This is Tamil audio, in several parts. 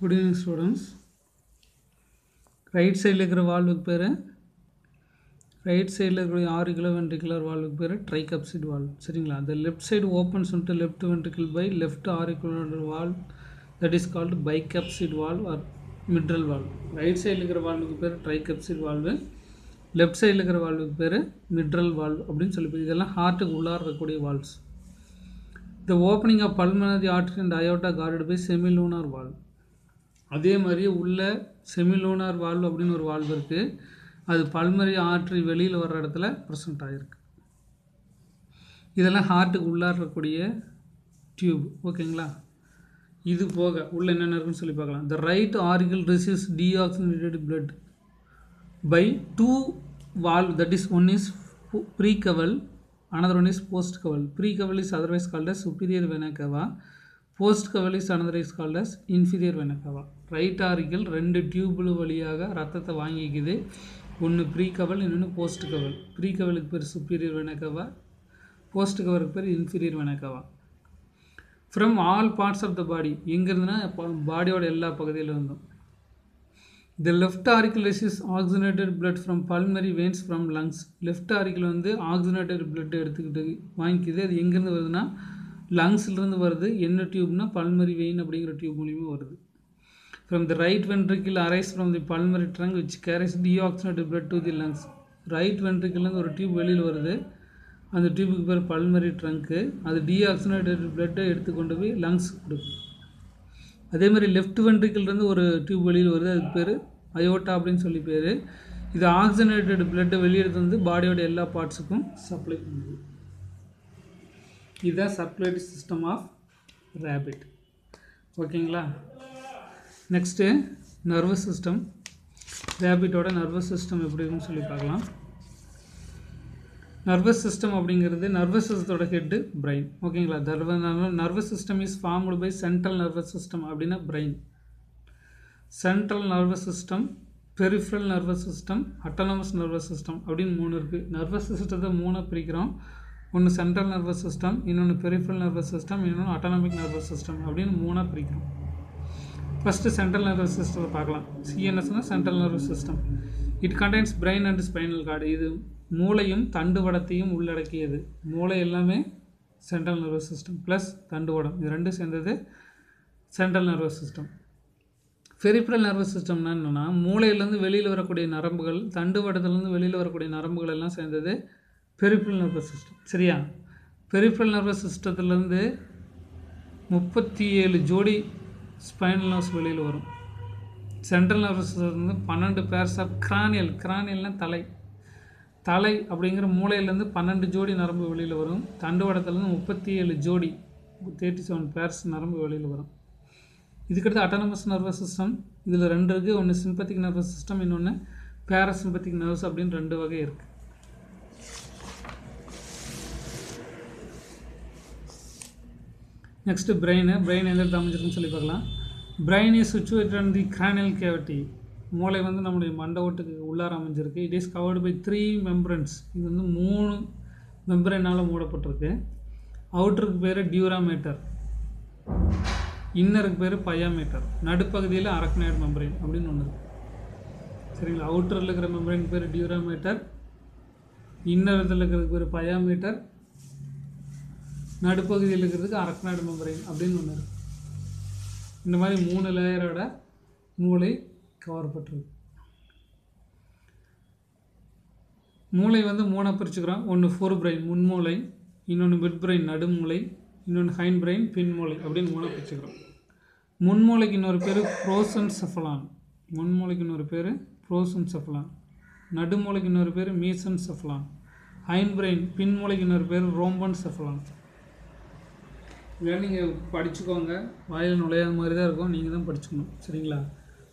Good evening students. Right side இருக்கிற வால்வுக்கு பேர் ரைட் சைடில் இருக்கிற auricular ventricular வால்வுக்கு பேர் tricuspid valve. சரிங்களா? The left side opens into left ventricle by left auricular valve, that is called bicuspid valve or mitral valve. Right சைடில் இருக்கிற வால்வுக்கு பேர் tricuspid valve, லெஃப்ட் சைடில் இருக்கிற வால்வுக்கு பேர் mitral valve அப்படின்னு சொல்லி இதெல்லாம் ஹார்ட்டுக்கு உள்ளார இருக்கக்கூடிய valves. The opening of pulmonary artery and aorta guarded by semilunar valve. அதே மாதிரி உள்ள செமிலூனார் வால்வு அப்படின்னு ஒரு வால்வு இருக்குது. அது பல்மரி ஆர்ட்ரி வெளியில் வர்ற இடத்துல ப்ரெசென்ட் ஆகிருக்கு. இதெல்லாம் ஹார்ட்டுக்கு உள்ளார இருக்கக்கூடிய டியூப். ஓகேங்களா? இது போக உள்ள என்னென்ன இருக்குன்னு சொல்லி பார்க்கலாம். The right auricle receives deoxygenated blood by two valve, that is one is precaval, another one is postcaval. Precaval is otherwise called as superior vena cava. Postcaval is another is called as inferior vena cava. Right auricle ரெண்டு டியூபிள் வழியாக ரத்தத்தை வாங்கிக்குது. ஒன்று ப்ரீகவல், இன்னொன்று போஸ்ட் கவல். ப்ரீகவலுக்கு பேர் சுப்பீரியர் வெனா கவா, போஸ்ட் கவருக்கு பேர் inferior vena cava. From all parts of the body, எங்கேருந்துன்னா பாடியோட எல்லா பகுதியில் இருந்தும். The left auricle receives oxygenated blood from pulmonary veins from lungs. Left auricle வந்து ஆக்சிஜனேட்டட் பிளட் எடுத்துக்கிட்டு வாங்கிக்குது. அது எங்கேருந்து வருதுன்னா லங்ஸ்லேருந்து வருது. என்ன டியூப்னா பல்மரி வெயின் அப்படிங்கிற டியூப் மூலியமாக வருது. From the right ventricle arise from the pulmonary trunk which carries deoxygenated blood to the lungs. Right வென்ட்ரிக்கிள்லேருந்து ஒரு டியூப் வெளியில் வருது. அந்த டியூபுக்கு பேர் பல்மரி ட்ரங்க்கு. அது டீஆக்சிஜனேட்டட் பிளட்டை எடுத்துக்கொண்டு போய் லங்ஸ் கொடுக்கும். அதே மாதிரி லெஃப்ட் வென்ட்ரிக்கிள்லேருந்து ஒரு டியூப் வெளியில் வருது. அதுக்கு பேர் அயோட்டா அப்படின்னு சொல்லி பேர். இது ஆக்சிஜனேட்டட் பிளட்டை வெளியெடுத்து வந்து பாடியோட எல்லா பார்ட்ஸுக்கும் சப்ளை பண்ணுது. இதுதான் சர்க்குலேட்டரி சிஸ்டம் ஆஃப் ரேபிட். ஓகேங்களா? Next nervous system. ரேபிட்டோட நர்வஸ் சிஸ்டம் எப்படி இருக்குன்னு சொல்லி பார்க்கலாம். நர்வஸ் சிஸ்டம் அப்படிங்கிறது நர்வஸ் சிஸ்டத்தோட ஹெட்டு பிரெயின். ஓகேங்களா? Nervous system is formed by central nervous system அப்படின்னா brain. Central nervous system, peripheral nervous system, autonomous nervous system அப்படின்னு மூணு இருக்குது. நர்வஸ் சிஸ்டத்தை மூணாக பிரிக்கிறோம். ஒன்று சென்ட்ரல் நர்வஸ் சிஸ்டம், இன்னொன்று பெரிஃபரல் நர்வஸ் சிஸ்டம், இன்னொன்று அட்டானமிக் நர்வஸ் சிஸ்டம் அப்படின்னு மூணாக பிரிக்கிறோம். ஃபஸ்ட்டு சென்ட்ரல் நர்வஸ் சிஸ்டத்தை பார்க்கலாம். சிஎன்எஸ்னால் central nervous system. It contains brain and spinal cord. இது மூளையும் தண்டுவடத்தையும் உள்ளடக்கியது. மூளை எல்லாமே சென்ட்ரல் நர்வஸ் சிஸ்டம் ப்ளஸ் தண்டுவடம், இது ரெண்டும் சேர்ந்தது central nervous system. Peripheral nervous சிஸ்டம்னா என்னென்னா மூளையிலேருந்து வெளியில் வரக்கூடிய நரம்புகள், தண்டுவடத்துலேருந்து வெளியில் வரக்கூடிய நரம்புகள் எல்லாம் சேர்ந்தது பெரிஃபரல் நர்வஸ் சிஸ்டம். சரியா? பெரிஃபரல் நர்வஸ் சிஸ்டத்துலேருந்து 37 ஜோடி ஸ்பைனல் நர்வ்ஸ் வெளியில் வரும். சென்ட்ரல் நர்வஸ் சிஸ்டத்துலேருந்து 12 பேர்ஸ் ஆஃப் கிரானியல்னால் தலை அப்படிங்கிற மூளையிலேருந்து 12 ஜோடி நரம்பு வெளியில் வரும். தண்டுவடத்துலேருந்து 37 ஜோடி 37 பேர்ஸ் நரம்பு வெளியில் வரும். இதுக்கடுத்து அட்டானமஸ் நர்வஸ் சிஸ்டம். இதில் ரெண்டு இருக்குது. ஒன்று சிம்பத்திக் நர்வஸ் சிஸ்டம், இன்னொன்று பேராசிம்பத்திக் நர்வ்ஸ் அப்படின்னு ரெண்டு வகை இருக்குது. நெக்ஸ்ட்டு பிரெயின் எந்த அமைஞ்சிருக்குன்னு சொல்லி பார்க்கலாம். Brain is situated in the cranial cavity. மூளை வந்து நம்முடைய மண்டவோட்டுக்கு உள்ளார அமைஞ்சிருக்கு. It is covered by 3 membranes. இது வந்து 3 மெம்பரனால் மூடப்பட்டிருக்கு. அவுட்டருக்கு பேர் டியூராமேட்டர், இன்னருக்கு பேர் பயாமேட்டர், நடுப்பகுதியில் அரக்னாய்டு மெம்பரேன் அப்படின்னு ஒன்று இருக்குது. சரிங்களா? அவுட்டரில் இருக்கிற மெம்பரேன் பேர் டியூராமேட்டர், இன்னரத்தில் இருக்கிறதுக்கு பேர் பயாமேட்டர், நடுப்பகுதியில் இருக்கிறதுக்கு அரக்னாய்டு மெம்பரேன் அப்படின்னு ஒன்று இருக்குது. இந்த மாதிரி 3 லேயரோட மூளை கவர் பட்டிருக்கு. மூளை வந்து 3 பிரிச்சுக்கிறோம். ஒன்று ஃபோர் பிரெயின் முன்மூளை, இன்னொன்று மிட் பிரெயின் நடுமூளை, இன்னொன்று ஹைண்ட் பிரெயின் பின்மூளை அப்படின்னு 3 பிரிச்சுக்கிறோம். முன்மூளைக்கு இன்னொரு பேர் ப்ரோசென்செஃபலான், முன்மூளைக்கு இன்னொரு பேர் ப்ரோசென்செஃபலான், நடுமூளைக்கு இன்னொரு பேர் மீசென்செஃபலான், ஹைண்ட் பிரெயின் பின்மூளைக்கு இன்னொரு பேர் ரோம்பன்செஃபலான். இதெல்லாம் நீங்கள் படிச்சுக்கோங்க. வாயில் நுழையாத மாதிரி தான் இருக்கும், நீங்கள் தான் படிச்சுக்கணும். சரிங்களா?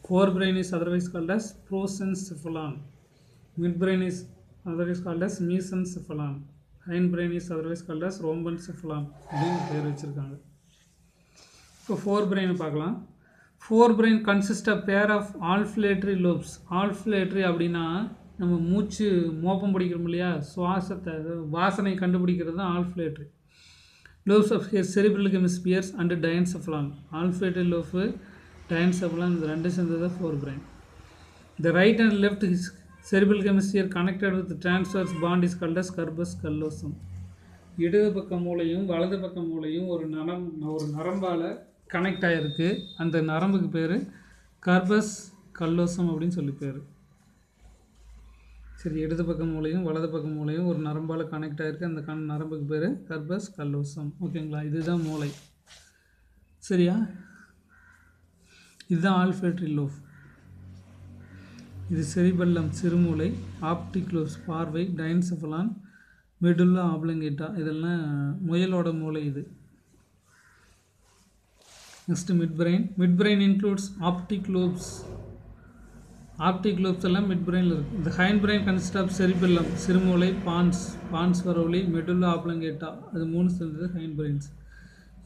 Forebrain is otherwise called as prosencephalon, midbrain is otherwise called as mesencephalon, hindbrain is otherwise called as rhombencephalon அப்படின்னு பேர் வச்சுருக்காங்க. இப்போ ஃபோர் பிரெயினை பார்க்கலாம். Forebrain consist of pair of olfactory lobes. Olfactory அப்படின்னா நம்ம மூச்சு மோப்பம் பிடிக்கிறோம் இல்லையா, சுவாசத்தை வாசனை கண்டுபிடிக்கிறது தான் ஆல்ஃபிலேட்டரி. lobes of cerebral hemispheres and diencephalon. Olfactory lobe diencephalon இது ரெண்டு சேர்ந்தது forebrain. The right and left cerebral hemisphere connected with the transverse bond is called as corpus callosum. இடது பக்க மூளையும் வலது பக்க மூளையும் ஒரு நரம்பால் கனெக்ட் ஆகிருக்கு. அந்த நரம்புக்கு பேர் கார்பஸ் கல்லோசம் அப்படின்னு சொல்லி பேர். சரி, இடது பக்க மூளையும் வலது பக்க மூளையும் ஒரு நரம்பால் கனெக்ட் ஆகிருக்கு. அந்த நரம்புக்கு பேர் கார்பஸ் கல்லோசம். ஓகேங்களா? இதுதான் மூளை. சரியா? இதுதான் ஆல்ஃபேட்ரி லோப். இது செரிபெல்லம் சிறுமூளை, ஆப்டிக் லோப்ஸ் பார்வை, டைன்செஃபலான், மெடுல்லா ஆப்லங்கேட்டா இதெல்லாம் முயலோட மூளை. இது next midbrain. Midbrain includes optic lobes. Optic lobes எல்லாம் மிட் பிரெயினில் இருக்குது. இந்த hindbrain consist of cerebellum சிறுமூளை, பான்ஸ் வரவழி, மெடுல்லா ஆப்லங்கேட்டா அது மூணு சேர்ந்தது hindbrains.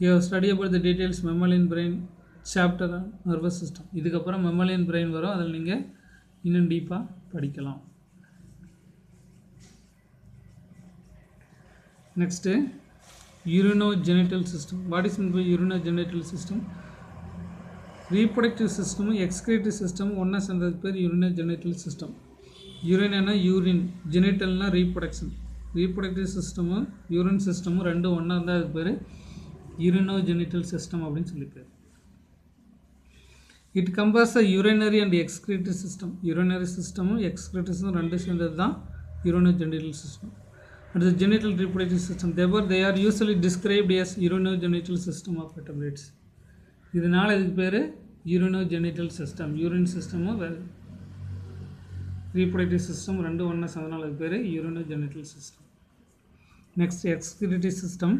You have study about the details mammalian brain chapter nervous system. இதுக்கப்புறம் மெம்மலியன் பிரெயின் வரும், அதில் நீங்கள் இன்னும் டீப்பாக படிக்கலாம். Next urinogenital system. What is mean by urinogenital system? Reproductive சிஸ்டமும் எக்ஸ்கிரேட்டிவ் சிஸ்டமும் ஒன்றா சேர்ந்தது பேர் யூரினோஜெனிட்டல் சிஸ்டம். யூரினா யூரின், ஜெனிட்டல்னா ரீப்ரொடக்ஷன். ரீப்ரொடக்டிவ் சிஸ்டமும் யூரின் சிஸ்டமும் ரெண்டும் ஒன்றா இருந்தால் அதுக்கு பேர் யூரினோஜெனிட்டல் சிஸ்டம் அப்படின்னு சொல்லி பேர். It comprise a urinary and excretive system. Urinary சிஸ்டமும் எக்ஸ்கிரேட்டிவ் சிஸ்டம் ரெண்டு சேர்ந்தது தான் urinogenital system. And the genital reproductive system. Therefore, they are usually described as urinogenital system of vertebrates. இதனால் இதுக்கு பேர் யூரினோஜெனிட்டல் சிஸ்டம். யூரின் சிஸ்டமும் ரீப்ரொடக்டிவ் சிஸ்டம் ரெண்டும் ஒன்றா சேர்ந்தனால அதுக்கு பேர் urinogenital system. Next excretive system.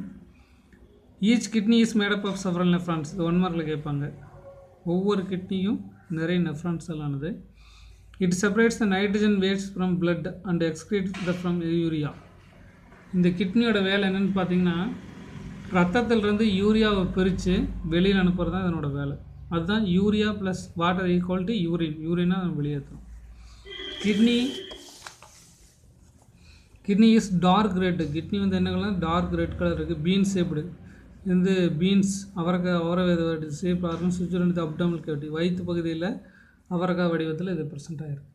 Each kidney is made up of several nephrons. இது 1 மார்க்கில் கேட்பாங்க. ஒவ்வொரு கிட்னியும் நிறைய நெஃப்ரான்ஸ் ஆனது. It separates the nitrogen waste from blood and excretes the from urea. இந்த கிட்னியோட வேலை என்னென்னு பார்த்தீங்கன்னா, ரத்தத்திலிருந்து யூரியாவை பிரித்து வெளியில் அனுப்புறது தான் இதனோட வேலை. அதுதான் urea plus water equal to urine. யூரினா வெளியேற்றும். Kidney is dark red. Kidney வந்து என்ன கலர்? டார்க் ரெட் கலர் இருக்குது. Bean shaped. இது பீன்ஸ் அவரைக்காய் ஷேப் ஆகும். சுவிட்சர்லாந்து அப்டமல் கேவிட்டி வயிற்று பகுதியில் அவரைக்காய் வடிவத்தில் இது ப்ரெசென்ட் ஆகிருக்கு.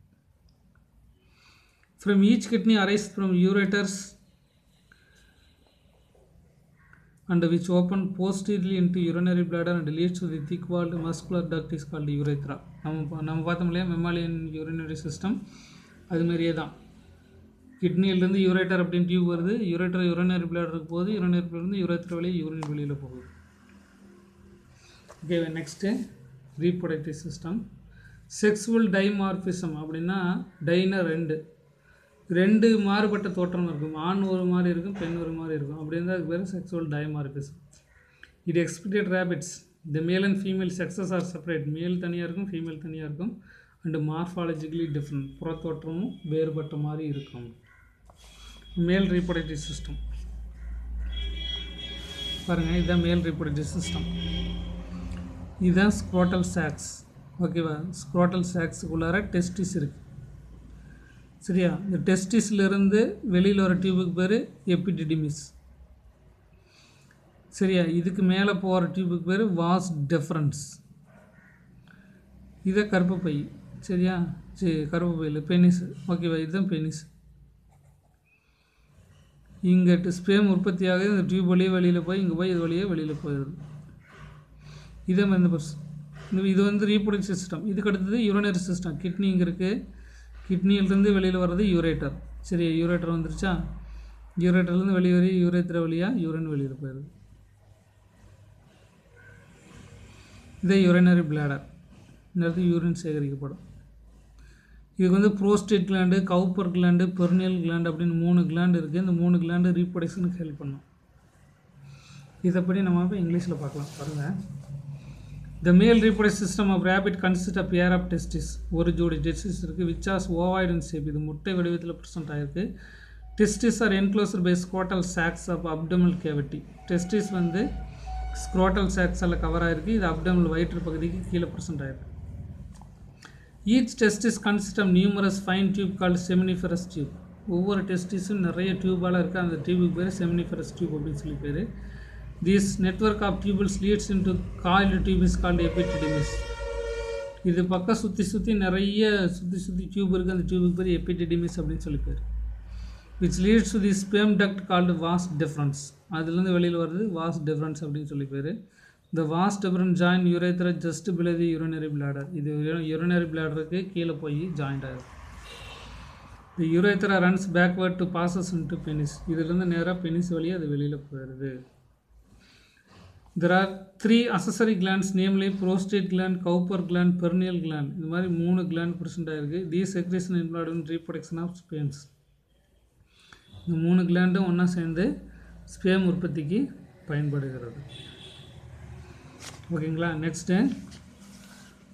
From each kidney arise from ureters and which open posteriorly into urinary bladder and leads to the thick walled muscular duct is called urethra. நம்ம பார்த்தோம் இல்லையா மெம்மாலியன் யூரினரி சிஸ்டம், அதுமாரியே தான். கிட்னியிலேருந்து யூரேட்டர் அப்படின்னு டியூப் வருது. யூரினரி பிளாடருக்கு போகுது. யூரினரி பிளாடர்லேருந்து யூரேத்ரா வழியே யூரின் வெளியில் போகுது. Okay, next reproductive system. Sexual dimorphism அப்படின்னா டைனா ரெண்டு மாறுபட்ட தோற்றம் இருக்கும். ஆண் ஒரு மாதிரி இருக்கும், பெண் ஒரு மாதிரி இருக்கும். அப்படி இருந்தால் அதுக்கு பேர் sexual dimorphism. It exhibited rabbits. The male and female sexes are separate. Male தனியாக இருக்கும், ஃபீமேல் தனியாக இருக்கும். And morphologically different. புறத்தோற்றமும் வேறுபட்ட மாதிரி இருக்கும். மேல் ரீப்ரொடக்டிவ் சிஸ்டம் பாருங்கள். இதுதான் மேல் ரீப்ரொடக்டிவ் சிஸ்டம். இதுதான் ஸ்க்ரோட்டல் சாக்ஸ். ஓகேவா? ஸ்க்ரோட்டல் சாக்ஸுக்குள்ளார டெஸ்டிஸ் இருக்குது. சரியா? இந்த டெஸ்டிஸ்லேருந்து வெளியில் வர டியூபுக்கு பேர் எபிடிடிமிஸ். சரியா? இதுக்கு மேலே போகிற டியூபுக்கு பேர் வாஸ் டெஃபரன்ஸ். இதை கர்ப்பப்பை. சரியா? சரி, கர்ப்பப்பையில் பெனிஸ். ஓகேவா? இதுதான் பெனிஸ். இங்கே ஸ்பேம் உற்பத்தி ஆகுது. இந்த டியூப் வழியே வெளியில் போய் இங்கே போய் இது வழியே வெளியில் போயிடுது. இதே மாதிரி இந்த பர்ஸ் இது வந்து ரீப்ரொடக்டிவ் சிஸ்டம். இதுக்கு அடுத்தது யூரினரி சிஸ்டம். கிட்னி இங்கே இருக்குது. கிட்னியிலிருந்து வெளியில் வர்றது யூரேட்டர். சரி, யூரேட்டர் வந்துருச்சா? யூரேட்டர்லேருந்து வெளியே வரி யூரேத்ரா வழியாக யூரின் வெளியில் போயிடுது. இதே யூரினரி பிளாடர். இந்த இடத்துல யூரின் சேகரிக்கப்படும். இதுக்கு வந்து prostate gland, Cowper gland, perineal gland அப்படின்னு 3 கிளாண்டு இருக்குது. இந்த 3 கிளாண்டு ரீப்ரொடக்ஷனுக்கு ஹெல்ப் பண்ணும். இதை பற்றி நம்ம இப்போ இங்கிலீஷில் பார்க்கலாம். பாருங்கள். The male reproductive system of rabbit consists of pair of testes. ஒரு ஜோடி டெஸ்டிஸ் இருக்குது. which are ovoid in shape. இது முட்டை வடிவத்தில் ப்ரெசென்ட் ஆகிருக்கு. Testes are enclosed by scrotal sacs of abdominal cavity. Testes வந்து scrotal sacs ஆல் கவர் ஆகிருக்கு. இது அப்டமினல் வயிற்று பகுதிக்கு கீழே ப்ரெசென்ட் ஆகிருக்கு. Each testis consists of numerous fine tube called seminiferous tube. ஒவ்வொரு டெஸ்டிஸும் நிறைய டியூபால் இருக்குது. அந்த டியூபுக்கு பேர் seminiferous tube அப்படின்னு சொல்லி பேர். This network of tubules leads into coiled tube is called epididymis. இது பக்கம் சுற்றி நிறைய சுற்றி டியூப் இருக்குது. அந்த டியூபுக்கு பேர் எபிடிடிமிஸ் அப்படின்னு சொல்லி பேர். which leads to the sperm duct called vas deferens. அதுலேருந்து வெளியில் வருது vas deferens அப்படின்னு சொல்லி பேர். the vas deferens join urethra just below the urinary bladder. இது urinary bladderக்கு கீழே போய் ஜாயிண்ட் ஆகுது. the urethra runs backward to passes into penis. இதிலிருந்து நேராக பெனிஸ் வழியாக அது வெளியில் போயிடுது. there are 3 accessory glands, namely prostate gland, Cowper gland, perineal gland. இந்த மாதிரி 3 gland present ஆகிருக்கு. these secretion involved in reproduction of sperms. இந்த 3 glandம் ஒன்றா சேர்ந்து ஸ்பேம் உற்பத்திக்கு பயன்படுகிறது. ஓகேங்களா. Next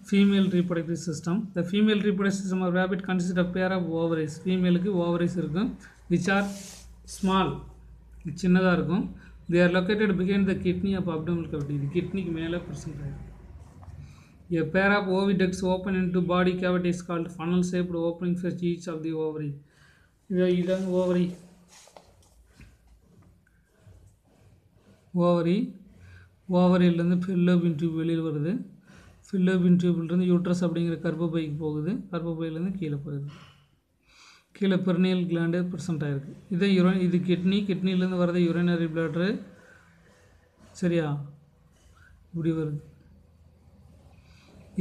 female reproductive system. The female reproductive system of rabbit consist of pair of ovaries. ஃபீமேலுக்கு ஓவரிஸ் இருக்கும், விச் ஆர் ஸ்மால், சின்னதாக இருக்கும். they are located behind the kidney of abdominal cavity. இது கிட்னிக்கு மேலே present ஆகிடும். a pair of oviducts open into body cavity is called funnel shaped opening for each of the ovary. இதான் ஓவரியிலேருந்து ஃபெல்லோபியன் டியூப் வெளியில் வருது. ஃபெல்லோபியன் டியூப்லேருந்து யூட்ரஸ் அப்படிங்கிற கர்ப்பப்பைக்கு போகுது. கர்ப்பப்பையிலேருந்து கீழே போகுது. கீழே பெர்னியல் கிளாண்டு ப்ரெசென்ட் ஆகிருக்கு. இது கிட்னிலேருந்து வரது யூரினரி பிளாடரு. சரியா, இப்படி வருது.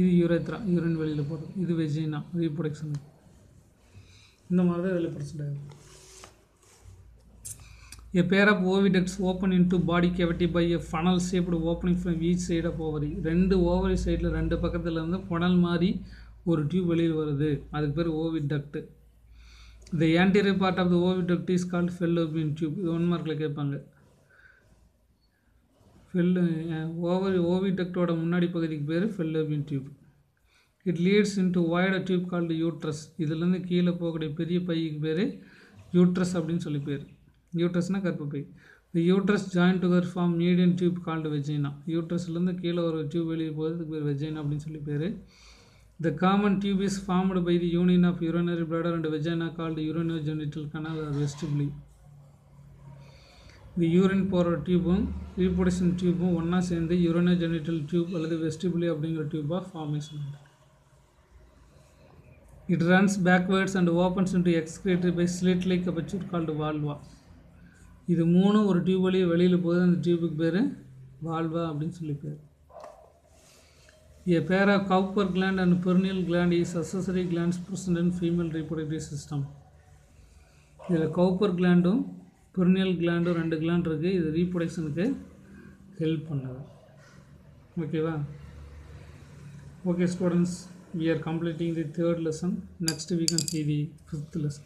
இது யூரேத்ரா, யூரின் வெளியில் போகிறது. இது வெஜினா, ரீப்ரொடக்ஷன். இந்த மாதிரி தான் இதில் ப்ரெசென்ட் ஆகிருக்கு. A pair of oviducts open into body cavity by a funnel shaped opening from each side of ovary. 2 ovary சைடில் 2 பக்கத்தில் இருந்து புனல் மாதிரி ஒரு டியூப் வெளியில் வருது. அதுக்கு பேர் oviduct. The anterior part of the oviduct is called fallopian tube. இது 1 மார்க்கில் கேட்பாங்க. ஓவிடக்டோட முன்னாடி பகுதிக்கு பேர் fallopian tube. It leads into wider tube called uterus. இதிலேருந்து கீழே போகக்கூடிய பெரிய பைக்கு பேர் யூட்ரஸ் அப்படின்னு சொல்லி பேர். யூட்ரஸ்னால் கர்ப்பப்பை. the uterus joined together form median tube called vagina. யூட்ரஸ்லேருந்து கீழே ஒரு டியூப் வெளியே போகிறதுக்கு பேர் வெஜைனா அப்படின்னு சொல்லி பேர். the common tube is formed by the union of urinary bladder and vagina called urinogenital canal or vestibule. the urine போகிற டியூபும் reproduction டியூபும் ஒன்றா சேர்ந்து urinogenital tube அல்லது vestibule அப்படிங்கிற டியூபாக ஃபார்மேஷன் ஆகுது. it runs backwards and opens into excretory by slit-like aperture called valva. இது 3 ஒரு டியூப் வழியாக வெளியில் போகுது. அந்த டியூபுக்கு பேர் வால்வா அப்படின்னு சொல்லி பேர். a pair of Cowper gland and perineal gland is accessory glands present in female reproductive system. இதில் கவுப்பர் கிளாண்டும் பெர்னியல் கிளாண்டும் 2 கிளாண்ட் இருக்குது. இது ரீப்ரொடக்ஷனுக்கு ஹெல்ப் பண்ணுது. ஓகேவா. Okay students, we are completing the 3rd lesson. Next we can see the 5th lesson.